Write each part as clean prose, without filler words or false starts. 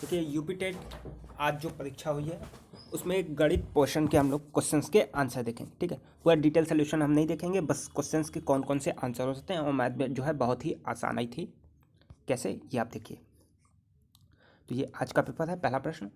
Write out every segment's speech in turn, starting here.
देखिए UP TET आज जो परीक्षा हुई है उसमें एक गणित पोर्शन के हम लोग क्वेश्चंस के आंसर देखेंगे। ठीक है, पूरा डिटेल सोल्यूशन हम नहीं देखेंगे, बस क्वेश्चंस के कौन कौन से आंसर हो सकते हैं। और मैथ में जो है बहुत ही आसान आई थी। कैसे, ये आप देखिए। तो ये आज का पेपर है। पहला प्रश्न,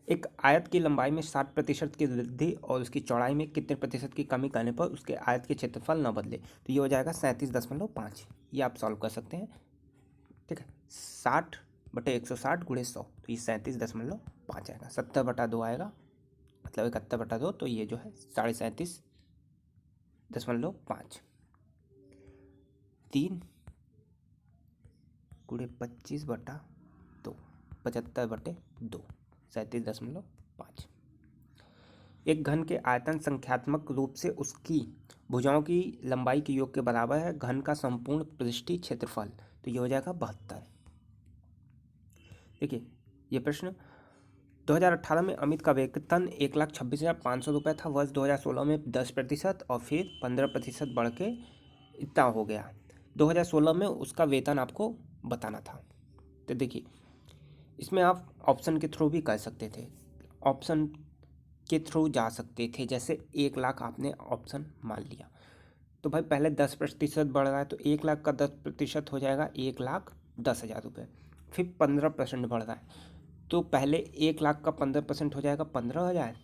एक आयत की लंबाई में 60% की वृद्धि और उसकी चौड़ाई में कितने प्रतिशत की कमी करने पर उसके आयत के क्षेत्रफल न बदले। तो ये हो जाएगा 37.5। ये आप सॉल्व कर सकते हैं। ठीक है, 60/160 × 100, तो ये 37.5 आएगा। 70/2 आएगा, मतलब 71/2, तो ये जो है 37.5। 3 × 25/2, 75/2, 37.5। एक घन के आयतन संख्यात्मक रूप से उसकी भुजाओं की लंबाई के योग के बराबर है। घन का संपूर्ण पृष्ठीय क्षेत्रफल, तो ये हो जाएगा 72। देखिए ये प्रश्न, 2018 में अमित का वेतन 1,26,500 रुपये था। वर्ष 2016 में 10% और फिर 15% बढ़ के इतना हो गया। 2016 में उसका वेतन आपको बताना था। तो देखिए इसमें आप ऑप्शन के थ्रू भी कर सकते थे, ऑप्शन के थ्रू जा सकते थे। जैसे 1,00,000 आपने ऑप्शन मान लिया, तो भाई पहले 10% बढ़ रहा है, तो 1,00,000 का 10% हो जाएगा 1,10,000 रुपये। फिर 15% बढ़ रहा है, तो पहले 1,00,000 का 15% हो जाएगा 15,000,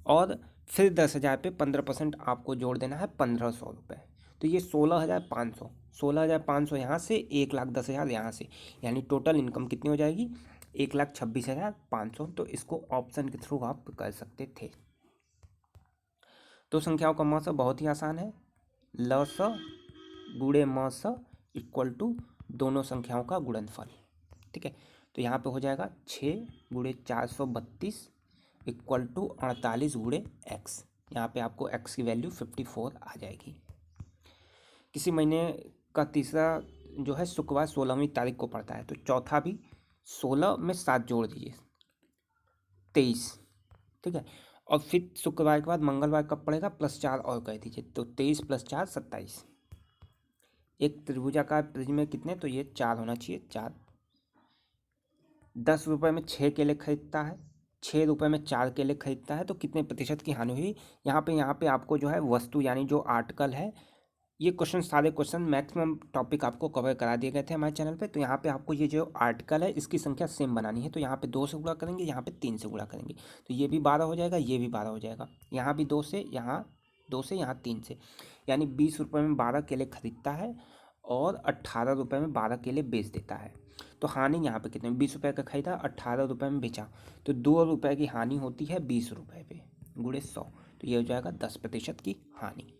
और फिर 10,000 पे 15% आपको जोड़ देना है 1,500 रुपये। तो ये 16,500, 16,500 यहाँ से, 1,10,000 यहाँ से, यानी टोटल इनकम कितनी हो जाएगी 1,26,500। तो इसको ऑप्शन के थ्रू आप कर सकते थे। तो संख्याओं का मौसा बहुत ही आसान है, ल स गुणे म स इक्वल टू दोनों संख्याओं का गुणनफल। ठीक है, तो यहाँ पे हो जाएगा 6 × 432 इक्वल टू 48 × x। यहाँ पे आपको x की वैल्यू 54 आ जाएगी। किसी महीने का तीसरा जो है शुक्रवार 16वीं तारीख को पड़ता है, तो चौथा भी 16 में 7 जोड़ दीजिए, 23। ठीक है, और फिर शुक्रवार के बाद मंगलवार कब पड़ेगा, +4 और कर दीजिए, तो 23 + 4 27। एक त्रिभुजाकार प्रिज्म में कितने, तो ये 4 होना चाहिए, 4। 10 रुपये में 6 केले खरीदता है, 6 रुपये में 4 केले खरीदता है, तो कितने प्रतिशत की हानि हुई। यहाँ पे आपको जो है वस्तु यानी जो आर्टिकल है, ये क्वेश्चन सारे क्वेश्चन मैक्सिमम टॉपिक आपको कवर करा दिए गए थे हमारे चैनल पे। तो यहाँ पे आपको ये जो आर्टिकल है इसकी संख्या सेम बनानी है। तो यहाँ पे 2 से गुणा करेंगे, यहाँ पे 3 से गुणा करेंगे, तो ये भी 12 हो जाएगा, ये भी 12 हो जाएगा। यहाँ भी 2 से, यहाँ 2 से, यहाँ 3 से, यानी 20 रुपये में 12 केले खरीदता है और 18 रुपये में 12 केले बेच देता है। तो हानि यहाँ पे कितने, 20 रुपये का खरीदा, 18 रुपये में बेचा, तो 2 रुपये की हानि होती है 20 रुपये पे गुणे 100, तो ये हो जाएगा 10% की हानि।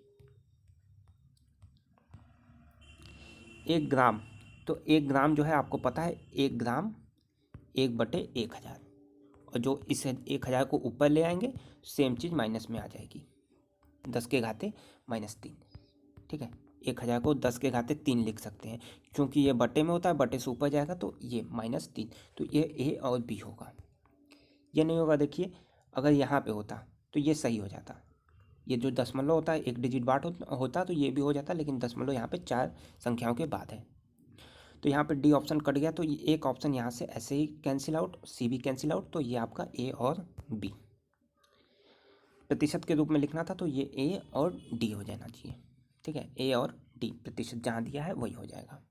1 ग्राम, तो 1 ग्राम जो है आपको पता है 1 ग्राम 1/1000, और जो इस 1000 को ऊपर ले आएंगे सेम चीज़ माइनस में आ जाएगी, 10 के घाते -3। ठीक है, 1000 को 10 के घाते 3 लिख सकते हैं, क्योंकि ये बटे में होता है, बटे से ऊपर जाएगा तो ये -3, तो ये ए और बी होगा। ये नहीं होगा, देखिए अगर यहाँ पे होता तो ये सही हो जाता, ये जो दशमलव होता है 1 डिजिट बाट होता तो ये भी हो जाता, लेकिन दशमलव यहाँ पे 4 संख्याओं के बाद है। तो यहाँ पे डी ऑप्शन कट गया, तो ये एक ऑप्शन यहाँ से ऐसे ही कैंसिल आउट, सी भी कैंसिल आउट, तो ये आपका ए और बी। प्रतिशत के रूप में लिखना था, तो ये ए और डी हो जाना चाहिए। ठीक है, ए और डी, प्रतिशत जहाँ दिया है वही हो जाएगा।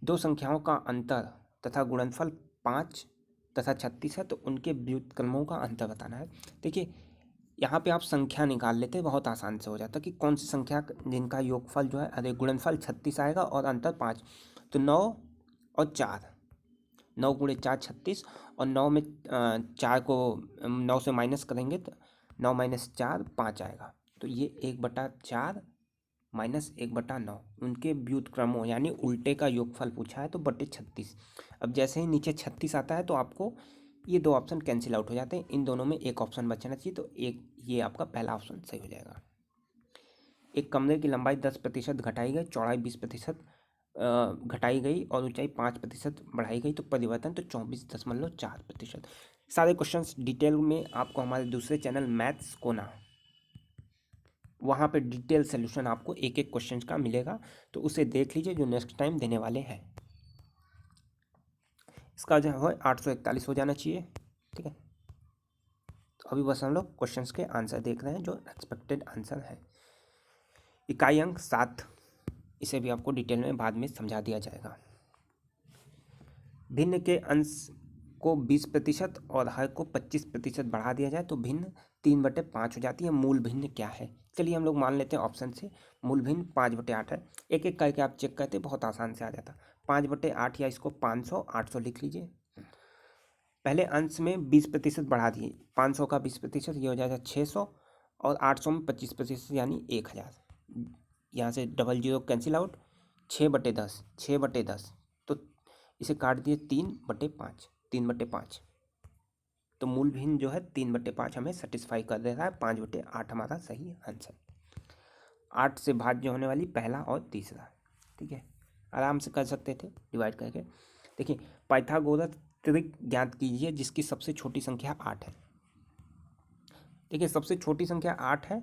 दो संख्याओं का अंतर तथा गुणनफल 5 तथा 36 है, तो उनके व्युत्क्रमों का अंतर बताना है। देखिए यहाँ पे आप संख्या निकाल लेते, बहुत आसान से हो जाता कि कौन सी संख्या जिनका योगफल जो है, अरे गुणनफल 36 आएगा और अंतर 5, तो 9 और 4, 9 × 4 36, और 9 में 4 को 9 से माइनस करेंगे तो 9 - 4 5 आएगा, तो ये 1/4 -1/9, उनके व्युत्क्रमों यानी उल्टे का योगफल पूछा है, तो /36। अब जैसे ही नीचे 36 आता है तो आपको ये 2 ऑप्शन कैंसिल आउट हो जाते हैं, इन दोनों में एक ऑप्शन बचना चाहिए, तो एक ये आपका पहला ऑप्शन सही हो जाएगा। एक कमरे की लंबाई 10% घटाई गई, चौड़ाई 20% घटाई गई और ऊंचाई 5% बढ़ाई गई, तो परिवर्तन तो 24.4%। सारे क्वेश्चंस डिटेल में आपको हमारे दूसरे चैनल मैथ्स कोना, वहाँ पे डिटेल सोल्यूशन आपको एक एक क्वेश्चन का मिलेगा, तो उसे देख लीजिए जो नेक्स्ट टाइम देने वाले हैं। इसका जो है 841 हो जाना चाहिए। ठीक है, तो अभी बस हम लोग क्वेश्चंस के आंसर देख रहे हैं जो एक्सपेक्टेड आंसर है। इकाई अंक 7, इसे भी आपको डिटेल में बाद में समझा दिया जाएगा। भिन्न के अंश को 20% और हर को 25% बढ़ा दिया जाए तो भिन्न 3/5 हो जाती है। मूल भिन्न क्या है? चलिए हम लोग मान लेते हैं ऑप्शन से मूल भिन्न 5/8 है। एक एक करके आप चेक करते बहुत आसान से आ जाता। 5/8 या इसको 500 800 लिख लीजिए। पहले अंश में 20% बढ़ा दिए, 500 का 20% ये हो जाएगा 600 और 800 में 25% यानी 1000। यहाँ से डबल जीरो कैंसिल आउट, 6/10 6/10 तो इसे काट दिए 3/5 3/5। तो मूल भिन्न जो है 3/5 हमें सेटिस्फाई कर दे रहा है। 5/8 हमारा सही आंसर। 8 से भाज्य होने वाली पहला और तीसरा। ठीक है, आराम से कर सकते थे डिवाइड करके। देखिए पाइथागोरस त्रिक ज्ञात कीजिए जिसकी सबसे छोटी संख्या 8 है। देखिए सबसे छोटी संख्या 8 है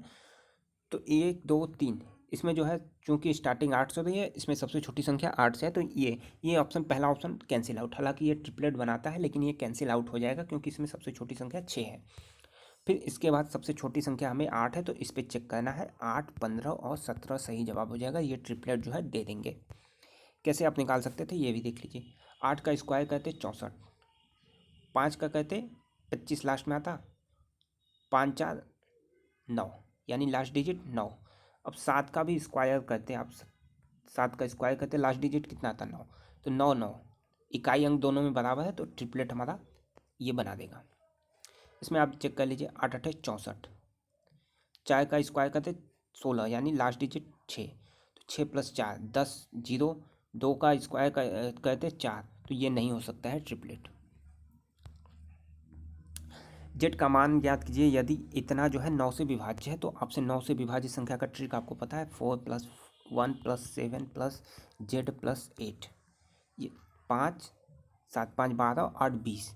तो 1 2 3 इसमें जो है चूंकि स्टार्टिंग 8 से रही है, इसमें सबसे छोटी संख्या 8 से है तो ये ऑप्शन पहला ऑप्शन कैंसिल आउट। हालांकि ये ट्रिपलेट बनाता है लेकिन ये कैंसिल आउट हो जाएगा क्योंकि इसमें सबसे छोटी संख्या 6 है। फिर इसके बाद सबसे छोटी संख्या हमें 8 है तो इस पर चेक करना है। 8 15 और 17 सही जवाब हो जाएगा। ये ट्रिपलेट जो है दे देंगे। कैसे आप निकाल सकते थे ये भी देख लीजिए। 8 का स्क्वायर कहते 64, 5 का कहते 25 लास्ट में आता, 5 4 9 यानी लास्ट डिजिट 9। अब 7 का भी स्क्वायर करते हैं आप, 7 का स्क्वायर करते लास्ट डिजिट कितना आता 9, तो 9 9 इकाई अंक दोनों में बराबर है तो ट्रिपलेट हमारा ये बना देगा। इसमें आप चेक कर लीजिए 8 8 64, 4 का स्क्वायर करते 16 यानी लास्ट डिजिट 6, तो 6 + 4 10 0, 2 का स्क्वायर करते 4 तो ये नहीं हो सकता है ट्रिपलेट। जेड का मान ज्ञात कीजिए यदि इतना जो है 9 से विभाज्य है। तो आपसे 9 से विभाजित संख्या का ट्रिक आपको पता है, 4 + 1 + 7 + z + 8। ये 5 7 5 12 8 20।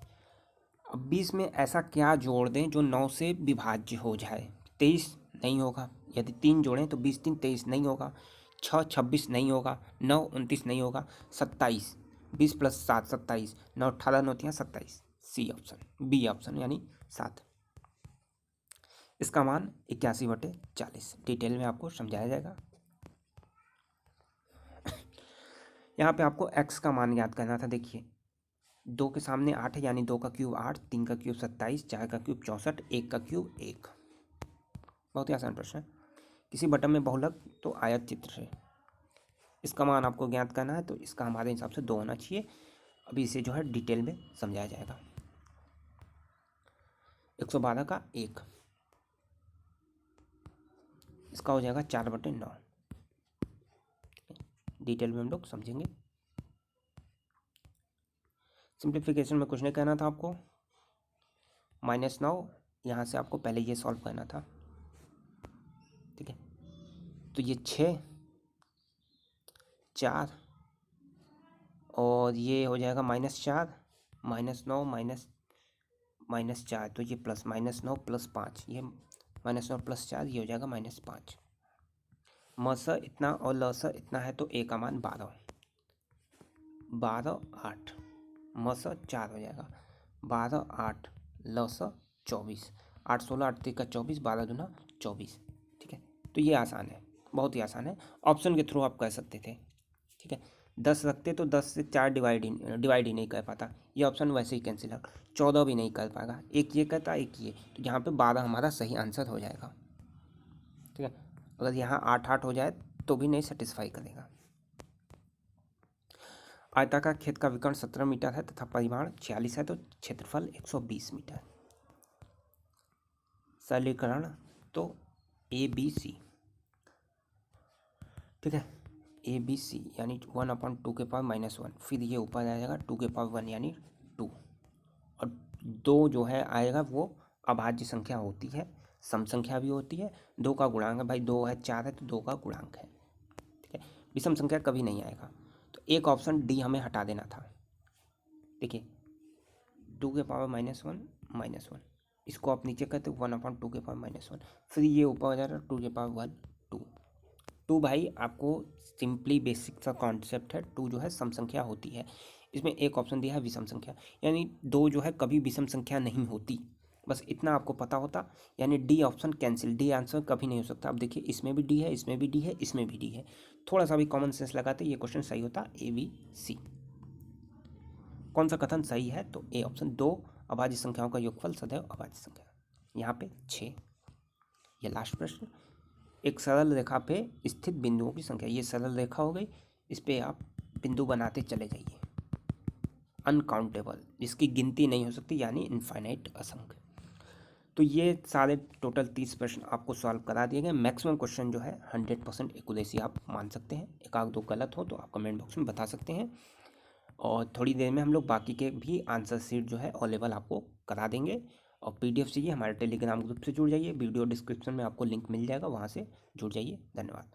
अब 20 में ऐसा क्या जोड़ दें जो 9 से विभाज्य हो जाए? 23 नहीं होगा। यदि 3 जोड़ें तो 20 3 23 नहीं होगा। 6 26 नहीं होगा। 9 29 नहीं होगा। 27 20 + 7 27, 9 18 9 3 27। सी ऑप्शन, बी ऑप्शन यानी 7। इसका मान 81/40। डिटेल में आपको समझाया जाएगा। यहाँ पे आपको x का मान याद करना था। देखिए 2 के सामने 8 है यानी 2 का क्यूब 8, 3 का क्यूब 27, 4 का क्यूब 64, 1 का क्यूब 1। बहुत ही आसान प्रश्न है। किसी बटन में बहुलक तो आयत चित्र है। इसका मान आपको ज्ञात करना है तो इसका हमारे हिसाब से 2 होना चाहिए। अभी इसे जो है डिटेल में समझाया जाएगा। 112 का 1, इसका हो जाएगा 4/9। डिटेल में हम लोग समझेंगे। सिंप्लीफिकेशन में कुछ नहीं कहना था आपको। -9 यहाँ से आपको पहले ये सॉल्व करना था। ठीक है, तो ये 6 4 और ये हो जाएगा -4 -9 -4, तो ये प्लस -9 + 5, ये -9 + 4 ये हो जाएगा -5। मस इतना और लस इतना है तो ए का मान 12 12 8, मस 4 हो जाएगा 12 8 लस 24, 8 16 8 3 का 24, 12 दूना 24। ठीक है, तो ये आसान है, बहुत ही आसान है। ऑप्शन के थ्रू आप कर सकते थे। ठीक है, 10 रखते तो 10 से 4 डिवाइड ही नहीं कर पाता। ये ऑप्शन वैसे ही कैंसिल आउट। 14 भी नहीं कर पाएगा। एक ये करता एक ये, तो यहाँ पे 12 हमारा सही आंसर हो जाएगा। ठीक है, अगर यहाँ 8 8 हो जाए तो भी नहीं सेटिस्फाई करेगा। आयताकार खेत का विकर्ण 17 मीटर है तथा परिमाण 46 है तो क्षेत्रफल 120 मीटर। सरलीकरण तो ABC। ठीक है, ABC यानी 1/2 फिर ये ऊपर आ जाएगा 2 यानी 2, और 2 जो है आएगा वो अभाज्य संख्या होती है, सम संख्या भी होती है। 2 का गुणांक है भाई, 2 है 4 है तो 2 का गुणांक है। ठीक है, विषम संख्या कभी नहीं आएगा। तो एक ऑप्शन डी हमें हटा देना था। देखिए 2 इसको आप नीचे करते 1/2 फिर ये ऊपर हो जाएगा 2 2 भाई आपको सिंपली बेसिक सा कॉन्सेप्ट है। 2 जो है सम संख्या होती है। इसमें एक ऑप्शन दिया है विषम संख्या, यानी 2 जो है कभी विषम संख्या नहीं होती, बस इतना आपको पता होता, यानी D option cancel, D answer कभी नहीं हो सकता। अब देखिए इसमें भी डी है, इसमें भी डी है, इसमें भी डी है, थोड़ा सा भी कॉमन सेंस लगाते ये क्वेश्चन सही होता, ए बी सी। कौन सा कथन सही है, तो ए ऑप्शन, 2 अभाज्य संख्याओं का योगफल सदैव अभाज्य संख्या। यहाँ पे 6। ये लास्ट प्रश्न, एक सरल रेखा पे स्थित बिंदुओं की संख्या, ये सरल रेखा हो गई, इस पे आप बिंदु बनाते चले जाइए, अनकाउंटेबल, जिसकी गिनती नहीं हो सकती, यानी इनफाइनाइट, असंख्य। तो ये सारे टोटल 30 प्रश्न आपको सॉल्व करा दिए गए। मैक्सिमम क्वेश्चन जो है 100% एक्यूरेसी आप मान सकते हैं, एक आध दो गलत हो तो आप कमेंट बॉक्स में बता सकते हैं, और थोड़ी देर में हम लोग बाकी के भी आंसर शीट जो है अवेलेबल आपको करा देंगे। और PDF चाहिए हमारे टेलीग्राम ग्रुप से जुड़ जाइए, वीडियो डिस्क्रिप्शन में आपको लिंक मिल जाएगा, वहाँ से जुड़ जाइए। धन्यवाद।